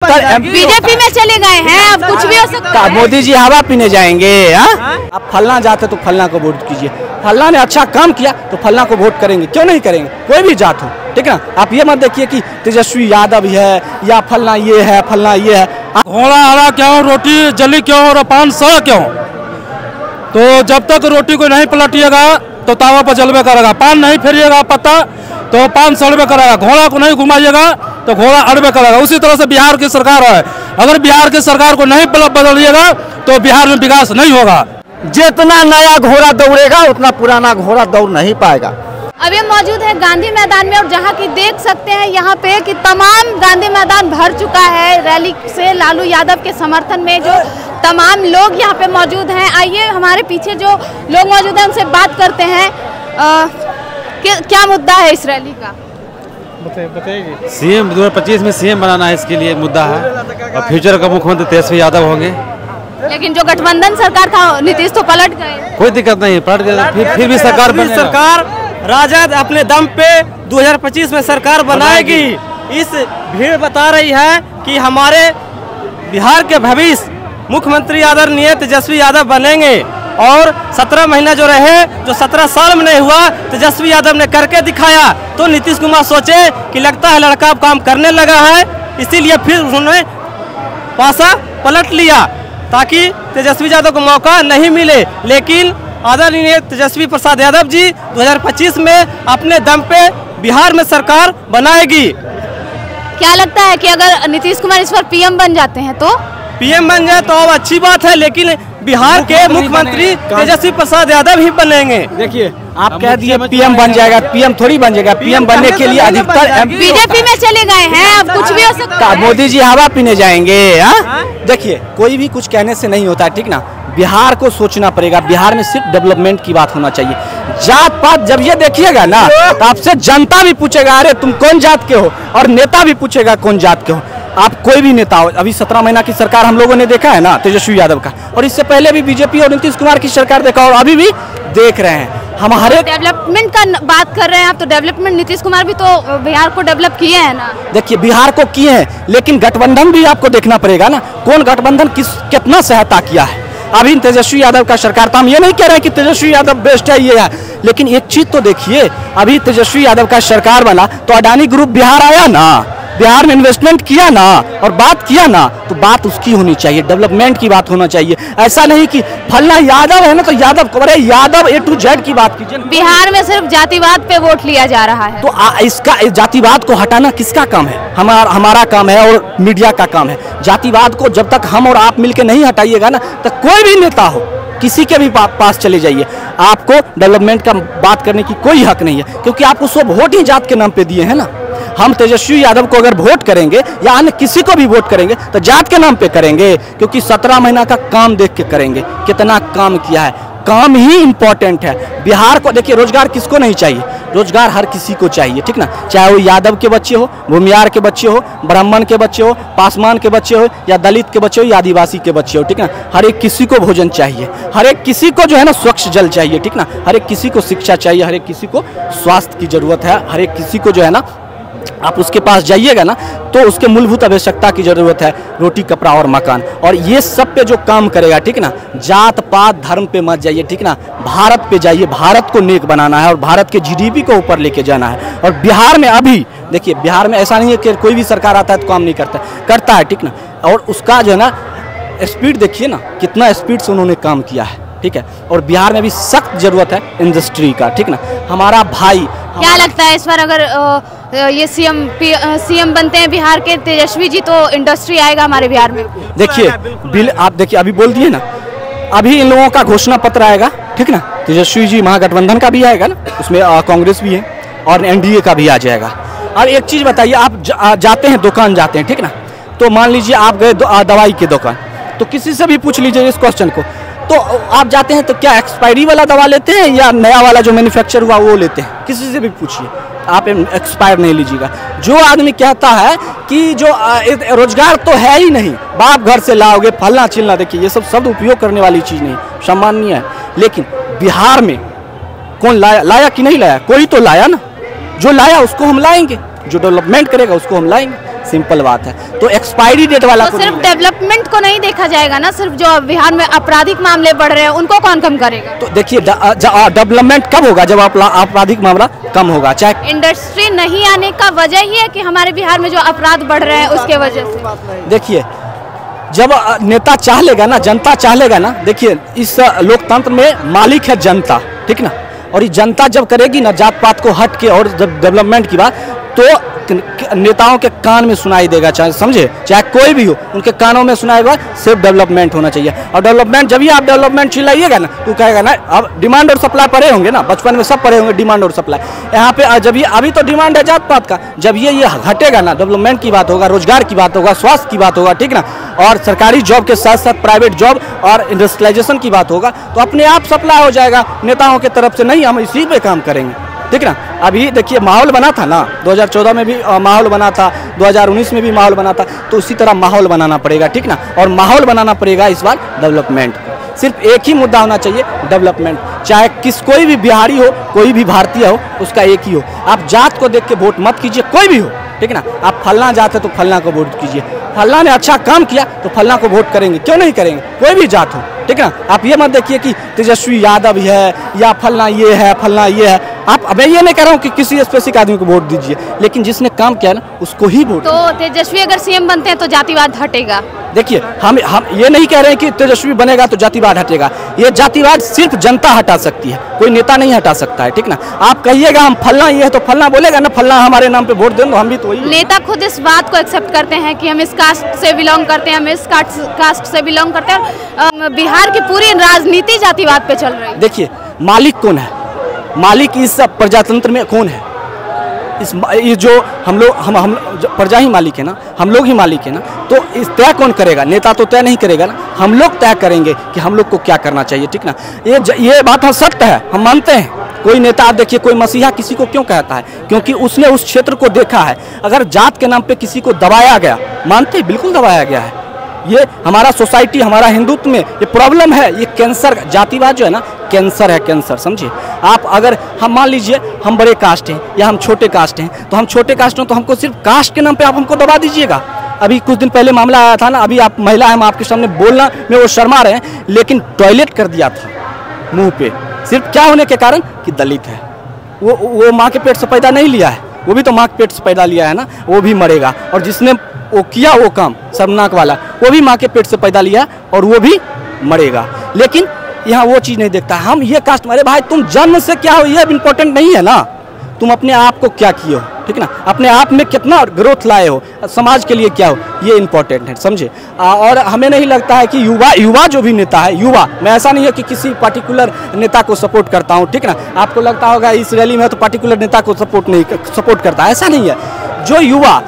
BJP में चले गए हैं, अब कुछ भी हो सकता है। मोदी जी हवा पीने जाएंगे। अब फलना जाते तो फलना को वोट कीजिए, फलना ने अच्छा काम किया तो फलना को वोट करेंगे, क्यों नहीं करेंगे, कोई भी जात हो, ठीक है ना। आप ये मत देखिए कि तेजस्वी यादव है या फलना ये है फलना ये है। घोड़ा हरा क्यों, रोटी जली क्यों और पान सड़ा क्यों। तो जब तक रोटी को नहीं पलटिएगा तो तावा पर जलवे करेगा, पान नहीं फेरिएगा पत्ता तो पान सड़वे करेगा, घोड़ा को नहीं घुमाइएगा तो घोड़ा अड़बे करेगा। उसी तरह से बिहार की सरकार है, अगर बिहार की सरकार को नहीं बदलिएगा तो बिहार में विकास नहीं होगा। जितना नया घोड़ा दौड़ेगा उतना पुराना घोड़ा दौड़ नहीं पाएगा। अभी हम मौजूद है गांधी मैदान में और जहां की देख सकते हैं यहाँ पे कि तमाम गांधी मैदान भर चुका है रैली से। लालू यादव के समर्थन में जो तमाम लोग यहाँ पे मौजूद हैं, आइए हमारे पीछे जो लोग मौजूद हैं उनसे बात करते हैं। क्या मुद्दा है इस रैली का? बताइए। सीएम 2025 में सीएम बनाना है, इसके लिए मुद्दा है, और फ्यूचर का मुख्यमंत्री तेजस्वी यादव होंगे। लेकिन जो गठबंधन सरकार था नीतीश तो पलट गए। कोई दिक्कत नहीं, पलट गए, फिर भी सरकार राजद अपने दम पे 2025 में सरकार बनाएगी। इस भीड़ बता रही है कि हमारे बिहार के भविष्य मुख्यमंत्री आदरणीय तेजस्वी यादव बनेंगे, और 17 महीना जो रहे, जो 17 साल में नहीं हुआ, तेजस्वी यादव ने करके दिखाया। तो नीतीश कुमार सोचे कि लगता है लड़का काम करने लगा है, इसीलिए फिर उन्होंने पासा पलट लिया ताकि तेजस्वी यादव को मौका नहीं मिले। लेकिन आदरणीय तेजस्वी प्रसाद यादव जी 2025 में अपने दम पे बिहार में सरकार बनाएगी। क्या लगता है कि अगर नीतीश कुमार इस बार पीएम बन जाते हैं तो? पीएम बन जाए तो अब अच्छी बात है, लेकिन बिहार के मुख्यमंत्री तेजस्वी प्रसाद यादव ही बनेंगे। देखिए आप कह दिए पीएम बन जाएगा, पीएम थोड़ी बन जाएगा। पीएम बनने के लिए अधिकतर बीजेपी में चले गए हैं, अब कुछ भी हो सकता है। मोदी जी हवा पीने जाएंगे। देखिए कोई भी कुछ कहने से नहीं होता है, ठीक ना। बिहार को सोचना पड़ेगा, बिहार में सिर्फ डेवलपमेंट की बात होना चाहिए। जात पात जब ये देखिएगा ना तो आपसे जनता भी पूछेगा अरे तुम कौन जात के हो, और नेता भी पूछेगा कौन जात के हो। आप कोई भी नेता हो, अभी 17 महीना की सरकार हम लोगों ने देखा है ना तेजस्वी यादव का, और इससे पहले भी बीजेपी और नीतीश कुमार की सरकार देखा और अभी भी देख रहे हैं। हमारे डेवलपमेंट का बात कर रहे हैं आप, तो डेवलपमेंट नीतीश कुमार भी तो बिहार को डेवलप किए हैं ना। देखिए बिहार को किए हैं, लेकिन गठबंधन भी आपको देखना पड़ेगा ना, कौन गठबंधन कितना सहायता किया है। अभी तेजस्वी यादव का सरकार, तो हम ये नहीं कह रहे हैं कि तेजस्वी यादव बेस्ट है ये है, लेकिन एक चीज तो देखिए, अभी तेजस्वी यादव का सरकार बना तो अडानी ग्रुप बिहार आया ना, बिहार में इन्वेस्टमेंट किया ना और बात किया ना, तो बात उसकी होनी चाहिए, डेवलपमेंट की बात होना चाहिए। ऐसा नहीं कि फलना यादव है ना तो यादव को, अरे यादव A to Z की बात कीजिए। बिहार में सिर्फ जातिवाद पे वोट लिया जा रहा है, तो इसका जातिवाद को हटाना किसका काम है? हमारा काम है और मीडिया का काम है। जातिवाद को जब तक हम और आप मिलकर नहीं हटाइएगा ना, तो कोई भी नेता हो किसी के भी पास चले जाइए, आपको डेवलपमेंट का बात करने की कोई हक नहीं है, क्योंकि आपको सब वोट ही जात के नाम पे दिए हैं ना। हम तेजस्वी यादव को अगर वोट करेंगे या अन्य किसी को भी वोट करेंगे तो जात के नाम पे करेंगे, क्योंकि 17 महीना का काम देख के करेंगे, कितना काम किया है। काम ही इम्पोर्टेंट है। बिहार को देखिए, रोजगार किसको नहीं चाहिए? रोजगार हर किसी को चाहिए, ठीक ना। चाहे वो यादव के बच्चे हो, भूमियार के बच्चे हो, ब्राह्मण के बच्चे हो, पासवान के बच्चे हो, या दलित के बच्चे हो, या आदिवासी के बच्चे हो, ठीक ना। हर एक किसी को भोजन चाहिए, हर एक किसी को जो है ना स्वच्छ जल चाहिए, ठीक ना। हर एक किसी को शिक्षा चाहिए, हर एक किसी को स्वास्थ्य की जरूरत है, हर एक किसी को जो है ना, आप उसके पास जाइएगा ना तो उसके मूलभूत आवश्यकता की जरूरत है, रोटी कपड़ा और मकान, और ये सब पे जो काम करेगा, ठीक ना। जात पात धर्म पे मत जाइए, ठीक ना। भारत पे जाइए, भारत को नेक बनाना है और भारत के GDP को ऊपर लेके जाना है। और बिहार में अभी देखिए, बिहार में ऐसा नहीं है कि कोई भी सरकार आता है तो काम नहीं करता है, ठीक ना। और उसका जो है ना स्पीड देखिए ना, कितना स्पीड से उन्होंने काम किया है, ठीक है। और बिहार में भी सख्त जरूरत है इंडस्ट्री का, ठीक ना। हमारा भाई, क्या लगता है इस बार अगर ये सीएम बनते हैं बिहार के तेजस्वी जी, तो इंडस्ट्री आएगा हमारे बिहार में? देखिए बिल, आप देखिए अभी बोल दिए ना, अभी इन लोगों का घोषणा पत्र आएगा, ठीक ना। तेजस्वी जी महागठबंधन का भी आएगा ना, उसमें कांग्रेस भी है और NDA का भी आ जाएगा। और एक चीज बताइए, आप जाते हैं दुकान जाते हैं, ठीक ना, तो मान लीजिए आप गए दवाई की दुकान, तो किसी से भी पूछ लीजिए इस क्वेश्चन को, तो आप जाते हैं तो क्या एक्सपायरी वाला दवा लेते हैं या नया वाला जो मैन्युफैक्चर हुआ वो लेते हैं? किसी से भी पूछिए, आप एक्सपायर नहीं लीजिएगा। जो आदमी कहता है कि जो रोजगार तो है ही नहीं, बाप घर से लाओगे फलना चिलना, देखिए ये सब शब्द उपयोग करने वाली चीज़ नहीं, सम्माननीय है। लेकिन बिहार में कौन लाया कि नहीं लाया? कोई तो लाया ना। जो लाया उसको हम लाएंगे, जो डेवलपमेंट करेगा उसको हम लाएंगे। सिंपल बात है। तो एक्सपायरी डेट वाला तो सिर्फ डेवलपमेंट को नहीं देखा जाएगा ना, सिर्फ जो बिहार में आपराधिक मामले बढ़ रहे हैं उनको कौन कम करेगा? तो देखिए डेवलपमेंट कब होगा? जब आपराधिक मामला कम होगा। चाहे इंडस्ट्री नहीं आने का वजह ही है कि हमारे बिहार में जो अपराध बढ़ रहे हैं उसके वजह से। देखिए जब नेता चाह लेगा ना, जनता चाह लेगा ना, देखिए इस लोकतंत्र में मालिक है जनता, ठीक ना। और ये जनता जब करेगी ना जात पात को हट के और जब डेवलपमेंट की बात, तो नेताओं के कान में सुनाई देगा, चाहे समझे चाहे कोई भी हो, उनके कानों में सुनाएगा सिर्फ डेवलपमेंट होना चाहिए। और डेवलपमेंट जब ही आप डेवलपमेंट चिल्लाइएगा ना तो कहेगा ना, अब डिमांड और सप्लाई पढ़े होंगे ना, बचपन में सब पढ़े होंगे डिमांड और सप्लाई। यहाँ पे जब ये अभी तो डिमांड है जात पात का, जब ये हटेगा ना, डेवलपमेंट की बात होगा, रोजगार की बात होगा, स्वास्थ्य की बात होगा, ठीक ना, और सरकारी जॉब के साथ साथ प्राइवेट जॉब और इंडस्ट्रियलाइजेशन की बात होगा, तो अपने आप सप्लाई हो जाएगा नेताओं की तरफ से। नहीं, हम इसी पे काम करेंगे, ठीक ना। अभी देखिए माहौल बना था ना, 2014 में भी माहौल बना था, 2019 में भी माहौल बना था, तो उसी तरह माहौल बनाना पड़ेगा, ठीक ना। और माहौल बनाना पड़ेगा इस बार डेवलपमेंट। सिर्फ एक ही मुद्दा होना चाहिए, डेवलपमेंट। चाहे कोई भी बिहारी हो, कोई भी भारतीय हो, उसका एक ही हो। आप जात को देख के वोट मत कीजिए, कोई भी हो, ठीक ना। आप फलना जात है तो फलना को वोट कीजिए, फलना ने अच्छा काम किया तो फलना को वोट करेंगे, क्यों नहीं करेंगे, कोई भी जात हो, ठीक ना। आप ये मत देखिए कि तेजस्वी यादव है या फलना ये है, फलना ये है। आप, मैं ये नहीं कह रहा हूँ कि किसी स्पेसिफिक आदमी को वोट दीजिए, लेकिन जिसने काम किया ना उसको ही वोट। तो तेजस्वी अगर सीएम बनते हैं तो जातिवाद हटेगा? देखिए हम ये नहीं कह रहे हैं कि तेजस्वी बनेगा तो जातिवाद हटेगा। ये जातिवाद सिर्फ जनता हटा सकती है, कोई नेता नहीं हटा सकता है, ठीक ना। आप कहिएगा हम फलना ये है तो फलना बोलेगा ना, फलना हमारे नाम पे वोट दें, तो हम भी तो वही। नेता खुद इस बात को एक्सेप्ट करते हैं कि हम इस कास्ट से बिलोंग करते हैं, हम इस कास्ट से बिलोंग करते हैं। बिहार की पूरी राजनीति जातिवाद पे चल रही है। देखिए मालिक कौन है? मालिक इस प्रजातंत्र में कौन है? ये जो हम प्रजा ही मालिक है ना, हम लोग ही मालिक है ना। तो इस तय कौन करेगा? नेता तो तय नहीं करेगा ना, हम लोग तय करेंगे कि हम लोग को क्या करना चाहिए, ठीक ना। ये बात सत्य है, हम मानते हैं। कोई नेता, आप देखिए कोई मसीहा किसी को क्यों कहता है? क्योंकि उसने उस क्षेत्र को देखा है। अगर जात के नाम पे किसी को दबाया गया, मानते बिल्कुल दबाया गया है। ये हमारा सोसाइटी, हमारा हिंदुत्व में ये प्रॉब्लम है, ये कैंसर, जातिवाद जो है ना कैंसर है, कैंसर, समझिए आप। अगर हम मान लीजिए हम बड़े कास्ट हैं या हम छोटे कास्ट हैं, तो हम छोटे कास्ट हैं तो हमको सिर्फ कास्ट के नाम पे आप हमको दबा दीजिएगा। अभी कुछ दिन पहले मामला आया था ना, अभी आप महिला हैं, हम आपके सामने बोलना में वो शर्मा रहे हैं, लेकिन टॉयलेट कर दिया था मुंह पे, सिर्फ क्या होने के कारण कि दलित है। वो माँ के पेट से पैदा नहीं लिया है, वो भी तो माँ के पेट से पैदा लिया है ना, वो भी मरेगा। और जिसने वो किया वो काम शर्मनाक वाला, वो भी माँ के पेट से पैदा लिया और वो भी मरेगा। लेकिन यहाँ वो चीज़ नहीं देखता। हम ये कास्ट, अरे भाई तुम जन्म से क्या हो ये इम्पोर्टेंट नहीं है ना, तुम अपने आप को क्या किए हो, ठीक ना, अपने आप में कितना ग्रोथ लाए हो, समाज के लिए क्या हो, ये इम्पोर्टेंट है, समझे। और हमें नहीं लगता है कि युवा जो भी नेता है, युवा, मैं ऐसा नहीं है कि किसी पर्टिकुलर नेता को सपोर्ट करता हूँ, ठीक ना। आपको लगता होगा इस रैली में तो पर्टिकुलर नेता को सपोर्ट करता है, ऐसा नहीं है। जो युवा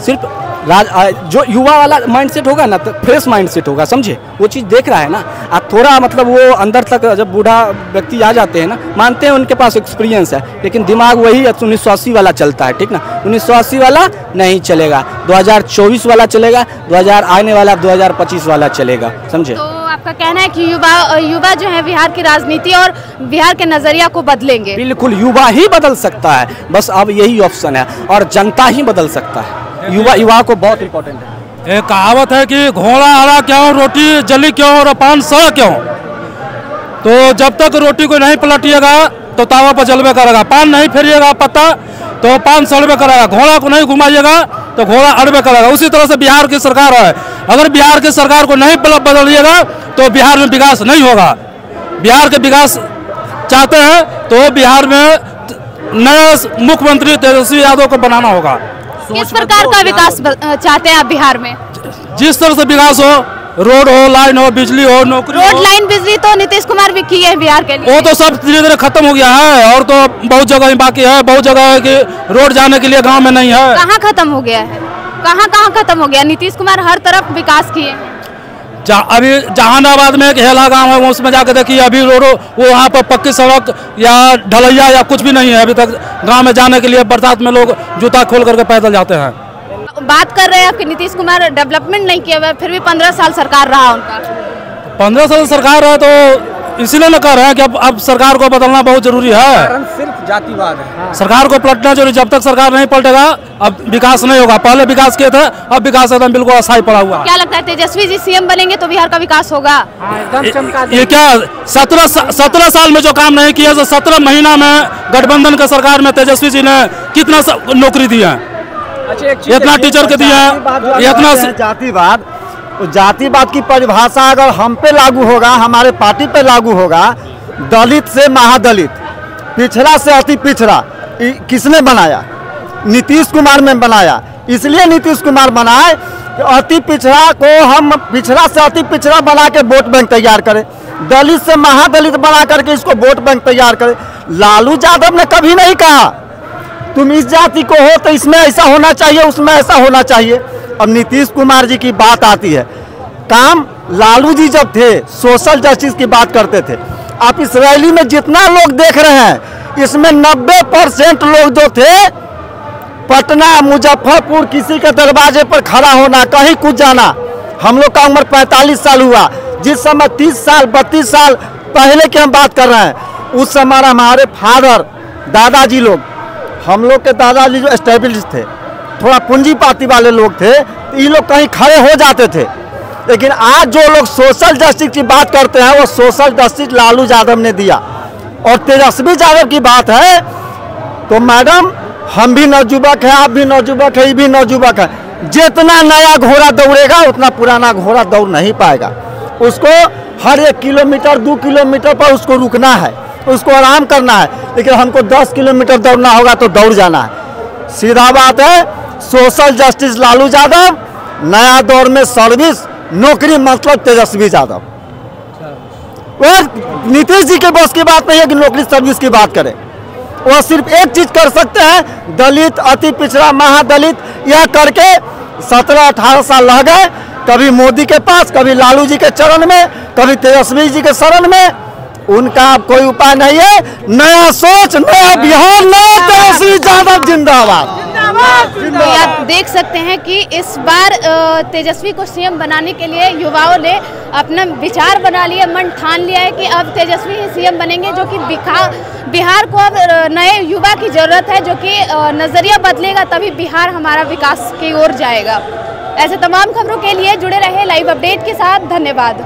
सिर्फ जो युवा वाला माइंडसेट होगा ना, तो फ्रेश माइंडसेट होगा, समझे, वो चीज़ देख रहा है ना। आप थोड़ा मतलब वो अंदर तक जब बूढ़ा व्यक्ति आ जाते हैं ना, मानते हैं उनके पास एक्सपीरियंस है, लेकिन दिमाग वही 1980 वाला चलता है, ठीक ना। 1980 वाला नहीं चलेगा, 2024 वाला चलेगा, 2000 आने वाला 2025 वाला चलेगा, समझे। तो आपका कहना है कि युवा जो है बिहार की राजनीति और बिहार के नजरिया को बदलेंगे? बिल्कुल, युवा ही बदल सकता है, बस अब यही ऑप्शन है, और जनता ही बदल सकता है। युवा को बहुत इम्पोर्टेंट है। एक कहावत है कि घोड़ा हरा क्यों, रोटी जली क्यों और पान सड़ा क्यों। तो जब तक रोटी को नहीं पलटिएगा तो तावा पर जलवे करेगा, पान नहीं फेरिएगा पत्ता तो पान सड़वे करेगा, घोड़ा को नहीं घुमाइएगा तो घोड़ा अड़बे करेगा। उसी तरह से बिहार की सरकार है, अगर बिहार की सरकार को नहीं बदलिएगा तो बिहार में विकास नहीं होगा। बिहार के विकास चाहते हैं तो बिहार में नया मुख्यमंत्री तेजस्वी यादव को बनाना होगा। किस प्रकार का विकास चाहते हैं आप बिहार में? जिस तरह से विकास हो, रोड हो, लाइन हो, बिजली हो, नौकरी रोड, लाइन, बिजली तो नीतीश कुमार भी किए हैं बिहार के लिए। वो तो सब धीरे धीरे खत्म हो गया है, और तो बहुत जगह ही बाकी है। बहुत जगह है कि रोड जाने के लिए गांव में नहीं है। कहाँ खत्म हो गया है? कहाँ खत्म हो गया? नीतीश कुमार हर तरफ विकास किए हैं। अभी जहानाबाद में एक हेला गांव है, उसमें जाकर देखिए अभी रोड, वो वहाँ पर पक्की सड़क या ढलैया या कुछ भी नहीं है अभी तक। गांव में जाने के लिए बरसात में लोग जूता खोल करके पैदल जाते हैं। बात कर रहे हैं आपके नीतीश कुमार डेवलपमेंट नहीं किया हुआ, फिर भी 15 साल सरकार रहा उनका। 15 साल सरकार है तो इसीलिए न कह रहे हैं कि अब सरकार को बदलना बहुत जरूरी है। कारण सिर्फ जातिवाद है। सरकार को पलटना जरूरी, जब तक सरकार नहीं पलटेगा अब विकास नहीं होगा। पहले विकास किए थे, अब विकास एकदम बिल्कुल अस्थायी पड़ा हुआ है। क्या लगता है तेजस्वी जी सीएम बनेंगे तो बिहार का विकास होगा? ये क्या 17 साल में जो काम नहीं किया, 17 महीना में गठबंधन के सरकार में तेजस्वी जी ने कितना नौकरी दिया है, इतना टीचर के दिया है, इतना जातिवाद। जातिवाद की परिभाषा अगर हम पे लागू होगा, हमारे पार्टी पे लागू होगा, दलित से महादलित, पिछड़ा से अति पिछड़ा किसने बनाया? नीतीश कुमार ने बनाया। इसलिए नीतीश कुमार बनाए कि अति पिछड़ा को हम पिछड़ा से अति पिछड़ा बना के वोट बैंक तैयार करें, दलित से महादलित बना करके इसको वोट बैंक तैयार करें। लालू यादव ने कभी नहीं कहा तुम इस जाति को हो तो इसमें ऐसा होना चाहिए, उसमें ऐसा होना चाहिए। अब नीतीश कुमार जी की बात आती है, काम लालू जी जब थे सोशल जस्टिस की बात करते थे। आप इस रैली में जितना लोग देख रहे हैं, इसमें 90% लोग जो थे पटना मुजफ्फरपुर किसी के दरवाजे पर खड़ा होना, कहीं कुछ जाना। हम लोग का उम्र 45 साल हुआ, जिस समय 30 साल 32 साल पहले की हम बात कर रहे हैं, उस समय हमारे फादर दादाजी लोग, हम लोग के दादाजी जो एस्टेब्लिश थे, थोड़ा पूंजीपाती वाले लोग थे, ये लोग कहीं खड़े हो जाते थे। लेकिन आज जो लोग सोशल जस्टिस की बात करते हैं, वो सोशल जस्टिस लालू यादव ने दिया। और तेजस्वी यादव की बात है तो मैडम हम भी नौजुवक हैं, आप भी नौजुवक है, ये भी नौजुवक है। जितना नया घोड़ा दौड़ेगा उतना पुराना घोड़ा दौड़ नहीं पाएगा। उसको हर 1 किलोमीटर 2 किलोमीटर पर उसको रुकना है, उसको आराम करना है। लेकिन हमको 10 किलोमीटर दौड़ना होगा तो दौड़ जाना है। सीधा बात है, सोशल जस्टिस लालू यादव, नया दौर में सर्विस नौकरी मतलब तेजस्वी यादव। वो नीतीश जी के बस की बात नहीं है कि नौकरी सर्विस की बात करें। वो सिर्फ एक चीज कर सकते हैं, दलित अति पिछड़ा महादलित, यह करके 17-18 साल रह गए, कभी मोदी के पास, कभी लालू जी के चरण में, कभी तेजस्वी जी के शरण में। उनका अब कोई उपाय नहीं है। नया सोच, नया बिहार, नया तेजस्वी यादव जिंदाबाद। तो आप देख सकते हैं कि इस बार तेजस्वी को सीएम बनाने के लिए युवाओं ने अपना विचार बना लिया, मन ठान लिया है कि अब तेजस्वी ही सीएम बनेंगे, जो कि बिहार को अब नए युवा की जरूरत है, जो कि नजरिया बदलेगा तभी बिहार हमारा विकास की ओर जाएगा। ऐसे तमाम खबरों के लिए जुड़े रहे लाइव अपडेट के साथ। धन्यवाद।